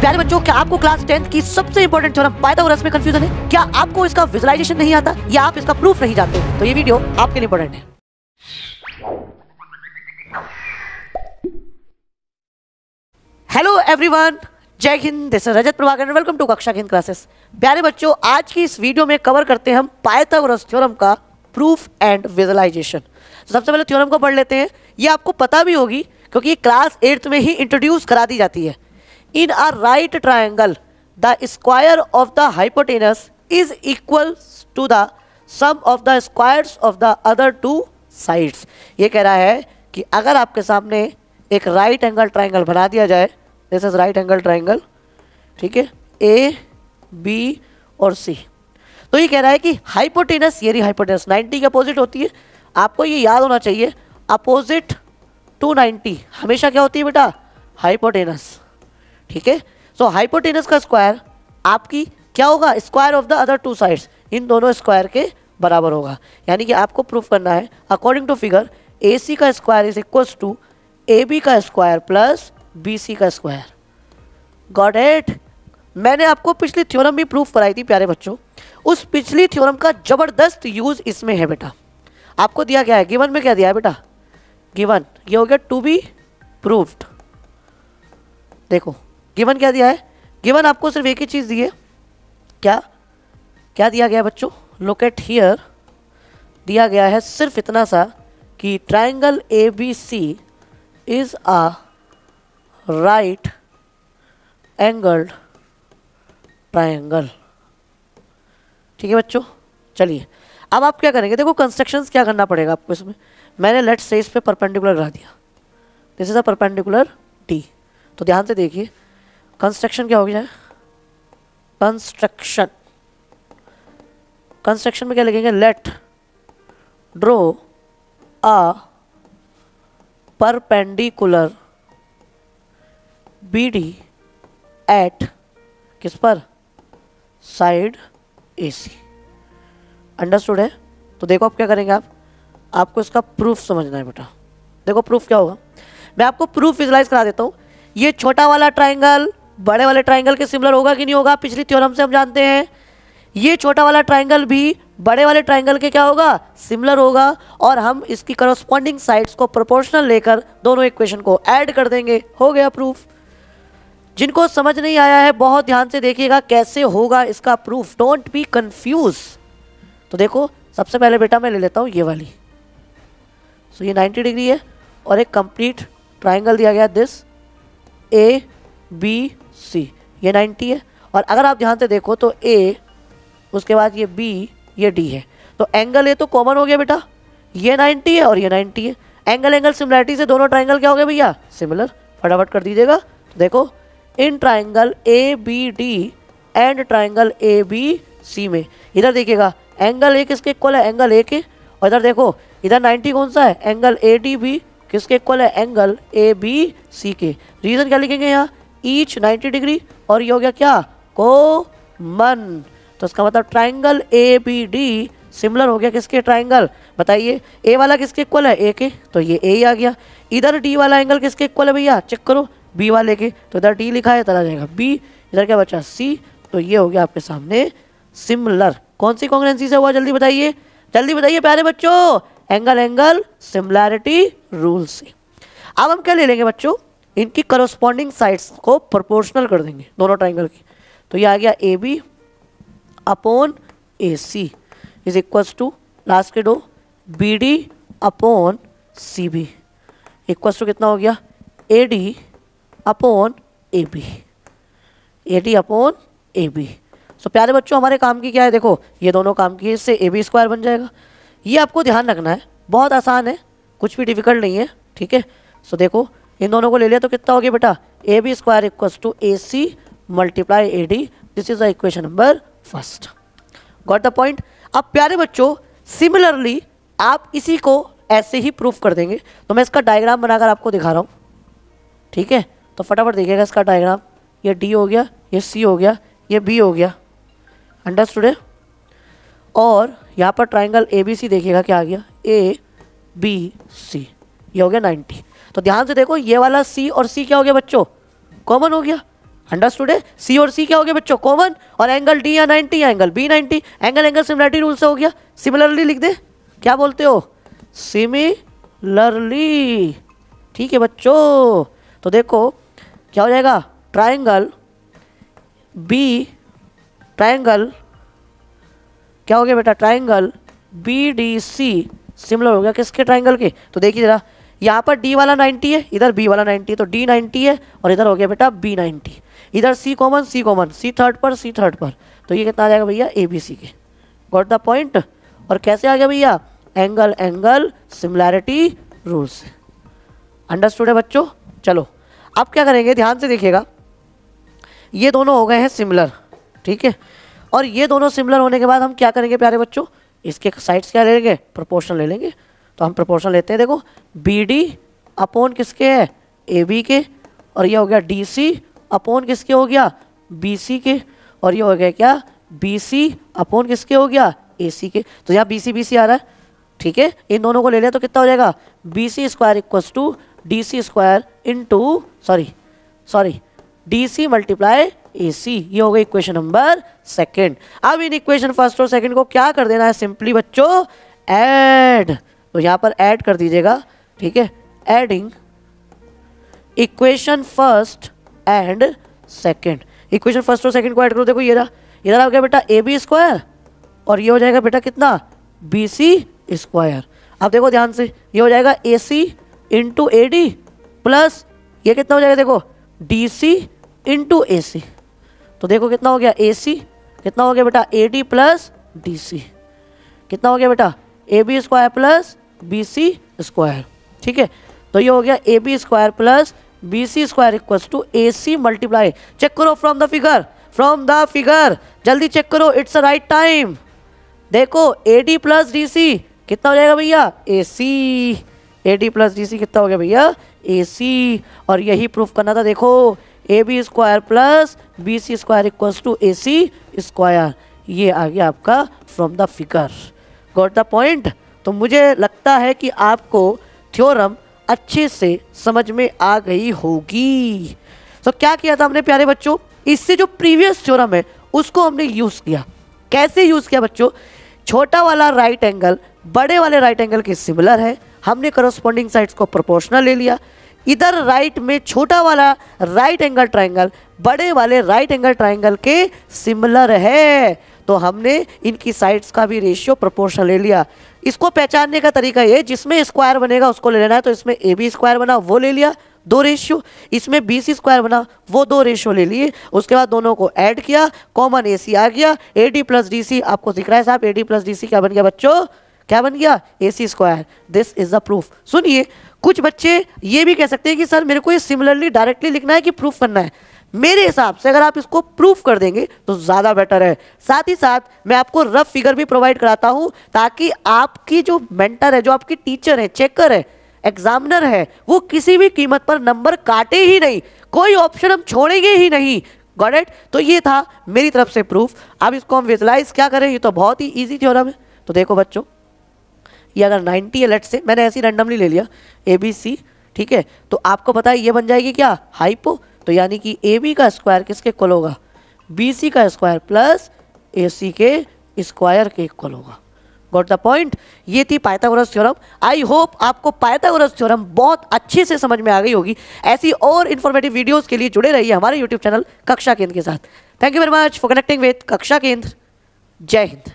प्यारे बच्चों, क्या आपको क्लास 10th की सबसे इंपॉर्टेंट थ्योरम पाइथागोरस में कंफ्यूजन है? क्या आपको इसका विजुअलाइजेशन नहीं आता या आप इसका प्रूफ नहीं जानते? तो ये वीडियो आपके लिए इंपॉर्टेंट है। हेलो एवरीवन, जय हिंद, this is Rajat Prabhakar, welcome to Kaksha Hind classes. प्यारे बच्चों, आज की इस वीडियो में कवर करते हैं हम पाइथागोरस थ्योरम का प्रूफ एंड विजुअलाइजेशन। सबसे पहले थ्योरम को पढ़ लेते हैं। ये आपको पता भी होगी क्योंकि ये क्लास 8th में ही इंट्रोड्यूस करा दी जाती है। In a right triangle the square of the hypotenuse is equal to the sum of the squares of the other two sides. ये कह रहा है कि अगर आपके सामने एक राइट एंगल ट्रायंगल बना दिया जाए, this is right angle triangle, ठीक है, ए बी और सी, तो ये कह रहा है कि हाइपोटेनस, ये रही हाइपोटेनस 90 के अपोजिट होती है। आपको ये याद होना चाहिए, अपोजिट टू 90 हमेशा क्या होती है बेटा? हाइपोटेनस, ठीक है। सो हाइपोटेनस का स्क्वायर आपकी क्या होगा? Square of the other two sides, इन दोनों स्क्वायर के बराबर होगा। यानी कि आपको प्रूफ करना है according to figure A C का square is equals to A B का स्क्वायर प्लस बी सी का स्क्वायर। Got it? मैंने आपको पिछली थ्योरम भी प्रूफ कराई थी प्यारे बच्चों। उस पिछली थ्योरम का जबरदस्त यूज इसमें है बेटा। आपको दिया गया है, गिवन में क्या दिया है बेटा? गिवन ये हो गया टू बी प्रूव्ड। देखो गिवन क्या दिया है? गिवन आपको सिर्फ एक ही चीज दी है। क्या क्या दिया गया बच्चों? लुक एट हियर, दिया गया है सिर्फ इतना सा कि triangle A B C is a right angled triangle. ठीक है बच्चों, चलिए अब आप क्या करेंगे? देखो कंस्ट्रक्शंस क्या करना पड़ेगा आपको इसमें। मैंने लेट्स से इस पे परपेंडिकुलर लगा दिया, this is a perpendicular D. तो ध्यान से देखिए कंस्ट्रक्शन क्या हो गया है? कंस्ट्रक्शन, कंस्ट्रक्शन में क्या लिखेंगे? Let draw a perpendicular B D at किस पर? साइड ए सी। अंडरस्टूड है? तो देखो आप क्या करेंगे, आपको इसका प्रूफ समझना है बेटा। देखो प्रूफ क्या होगा, मैं आपको प्रूफ विजुलाइज करा देता हूँ। ये छोटा वाला ट्राइंगल बड़े वाले ट्राइंगल के सिमिलर होगा कि नहीं होगा? पिछली थ्योरम से हम जानते हैं ये छोटा वाला ट्राइंगल भी बड़े वाले ट्राइंगल के क्या होगा? सिमिलर होगा। और हम इसकी करस्पॉन्डिंग साइड्स को प्रोपोर्शनल लेकर दोनों इक्वेशन को ऐड कर देंगे। हो गया प्रूफ। जिनको समझ नहीं आया है बहुत ध्यान से देखिएगा कैसे होगा इसका प्रूफ, डोंट बी कंफ्यूज। तो देखो सबसे पहले बेटा मैं ले लेता हूँ ये वाली। सो ये 90 डिग्री है और एक कंप्लीट ट्राइंगल दिया गया दिस ए बी सी, ये 90 है। और अगर आप ध्यान से देखो तो ए, उसके बाद ये बी, ये डी है। तो एंगल ए तो कॉमन हो गया बेटा, ये 90 है और ये 90 है। एंगल एंगल सिमिलरिटी से दोनों ट्राइंगल क्या हो गए भैया? सिमिलर। फटाफट कर दीजिएगा। तो देखो इन triangle A B D and triangle A B C में, इधर देखिएगा एंगल ए किसके इक्वल है? एंगल ए के। और इधर देखो इधर 90 कौन सा है? एंगल ए डी बी किसके इक्वल है? एंगल ए बी सी के। रीजन क्या लिखेंगे यहाँ? ईच 90 डिग्री और ये हो गया क्या? कॉमन। तो इसका मतलब triangle A B D similar हो गया किसके? ट्राइंगल। बताइए ए वाला किसके इक्वल है? ए के, तो ये ए आ गया। इधर डी वाला एंगल किसके इक्वल है भैया? चेक करो, बी वाले के। तो इधर डी लिखा है, इधर आ जाएगा बी। इधर क्या बचा? सी। तो ये हो गया आपके सामने सिमिलर। कौन सी कॉन्ग्रुएंसी से हुआ? जल्दी बताइए, जल्दी बताइए प्यारे बच्चों। एंगल एंगल सिमिलैरिटी रूल से। अब हम क्या ले लेंगे बच्चों? इनकी करस्पॉन्डिंग साइड्स को प्रोपोर्शनल कर देंगे दोनों ट्राइंगल की। तो ये आ गया A B upon A C is equals to last के दो B D upon C B equals to कितना हो गया? A D upon A B, A D upon A B. So प्यारे बच्चों हमारे काम की क्या है? देखो ये दोनों काम की, इससे ए बी स्क्वायर बन जाएगा। ये आपको ध्यान रखना है, बहुत आसान है, कुछ भी डिफिकल्ट नहीं है, ठीक है। सो देखो इन दोनों को ले लिया तो कितना हो गया बेटा? A B square equals to A C multiply A D. This is the equation number first. Got the point? अब प्यारे बच्चों सिमिलरली आप इसी को ऐसे ही प्रूफ कर देंगे। तो मैं इसका डायग्राम बनाकर आपको दिखा रहा हूँ, ठीक है। तो फटाफट देखिएगा इसका डायग्राम। ये डी हो गया, ये सी हो गया, ये बी हो गया। अंडरस्टूड है? और यहाँ पर ट्राइंगल ए बी सी देखिएगा क्या आ गया? ए बी सी, ये हो गया 90। तो ध्यान से देखो ये वाला सी और सी क्या हो गया बच्चों? कॉमन हो गया। अंडरस्टूड है। सी और सी क्या हो गया बच्चों, कॉमन, और एंगल डी या 90 या angle B 90, angle angle similarity rule से हो गया। सिमिलरली लिख दे, क्या बोलते हो, सिमिलरली, ठीक है बच्चों। तो देखो क्या हो जाएगा, ट्राइंगल बी, ट्राइंगल क्या हो गया बेटा, triangle B D C similar हो गया किसके, ट्राइंगल के। तो देखिए जरा, यहाँ पर डी वाला 90 है, इधर बी वाला 90 है, तो डी 90 है और इधर हो गया बेटा बी 90, इधर सी कॉमन, सी कॉमन, सी थर्ड पर, सी थर्ड पर, तो ये कितना आ जाएगा भैया, ए बी सी के। Got the point. और कैसे आ गया भैया, एंगल एंगल सिमिलैरिटी रूल से। अंडरस्टूड है बच्चों। चलो अब क्या करेंगे, ध्यान से देखिएगा, ये दोनों हो गए हैं सिमिलर, ठीक है, और ये दोनों सिमिलर होने के बाद हम क्या करेंगे प्यारे बच्चों, इसके साइड्स क्या ले लेंगे, प्रोपोर्शनल ले लेंगे। तो हम प्रोपोर्शनल लेते हैं, देखो बी डी अपॉन किसके है, ए बी के, और ये हो गया डी सी अपॉन किसके हो गया, बी सी के, और ये हो गया क्या, बी सी अपॉन किसके हो गया, ए सी के। तो यहाँ बी सी आ रहा है, ठीक है, इन दोनों को ले लिया तो कितना हो जाएगा, B C square equals to D C square into sorry D C multiply A C. ये हो गई इक्वेशन नंबर सेकेंड। अब इन इक्वेशन फर्स्ट और सेकंड को क्या कर देना है, सिंपली बच्चों ऐड। तो यहाँ पर ऐड कर दीजिएगा, ठीक है, adding equation first and second. Equation first और सेकंड को ऐड करो, देखो ये रहा, इधर आ गया बेटा ए बी स्क्वायर और ये हो जाएगा बेटा कितना, बी सी स्क्वायर। अब देखो ध्यान से, ये हो जाएगा ए सी इंटू ए डी प्लस ये कितना हो जाएगा, देखो डी सी इंटू ए सी। तो देखो कितना हो गया, ए सी कितना हो गया बेटा, A D plus D C कितना हो गया बेटा, A B square plus B C square, ठीक है। तो ये हो गया A B square plus B C square equals to A C multiply, check करो फ्रॉम द फिगर, जल्दी चेक करो, इट्स अ राइट टाइम। देखो A D plus D C कितना हो जाएगा भैया, A C, A D plus D C कितना हो गया भैया, ए सी। और यही प्रूफ करना था, देखो A B square plus B C square equals to A C square, ये आ गया आपका from the figure. Got the point. तो मुझे लगता है कि आपको थ्योरम अच्छे से समझ में आ गई होगी। तो क्या किया था हमने प्यारे बच्चों, इससे जो प्रीवियस थ्योरम है उसको हमने यूज़ किया। कैसे यूज़ किया बच्चों, छोटा वाला राइट एंगल बड़े वाले राइट एंगल के सिमिलर है, हमने करस्पॉन्डिंग साइड्स को प्रोपोर्शनल ले लिया। इधर राइट में छोटा वाला राइट एंगल ट्राइंगल बड़े वाले राइट एंगल ट्राइंगल के सिमिलर है, तो हमने इनकी साइड्स का भी रेशियो प्रोपोर्शनल ले लिया। इसको पहचानने का तरीका ये, जिसमें स्क्वायर बनेगा उसको ले लेना है। तो इसमें ए बी स्क्वायर बना वो ले लिया 2 रेशियो, इसमें बी सी स्क्वायर बना वो 2 रेशियो ले लिए। उसके बाद दोनों को ऐड किया, कॉमन ए सी आ गया, A D plus D C आपको दिख रहा है साहब, A D plus D C क्या बन गया बच्चों, क्या बन गया, A C square. This is the proof. सुनिए, कुछ बच्चे ये भी कह सकते हैं कि सर मेरे को ये सिमिलरली डायरेक्टली लिखना है कि प्रूफ करना है। मेरे हिसाब से अगर आप इसको प्रूफ कर देंगे तो ज़्यादा बेटर है। साथ ही साथ मैं आपको रफ फिगर भी प्रोवाइड कराता हूं, ताकि आपकी जो मेंटर है, जो आपकी टीचर है, चेकर है, एग्जामिनर है, वो किसी भी कीमत पर नंबर काटे ही नहीं, कोई ऑप्शन हम छोड़ेंगे ही नहीं। Got it. तो ये था मेरी तरफ से प्रूफ। अब इसको हम विजुलाइज क्या करें, ये तो बहुत ही ईजी थ्योरम है। तो देखो बच्चों, ये अगर 90 है, लेट से मैंने ऐसी रैंडमली ले लिया ए बी सी, ठीक है, तो आपको पता है ये बन जाएगी क्या, हाइपो। तो यानी कि ए बी का स्क्वायर किसके इक्वल होगा, बी सी का स्क्वायर प्लस ए सी के स्क्वायर के इक्वल होगा। Got the point. ये थी पाइथागोरस थ्योरम। आई होप आपको पाइथागोरस थ्योरम बहुत अच्छे से समझ में आ गई होगी। ऐसी और इन्फॉर्मेटिव वीडियोस के लिए जुड़े रहिए हमारे यूट्यूब चैनल कक्षा केंद्र के साथ। Thank you very much for connecting with कक्षा केंद्र। जय हिंद।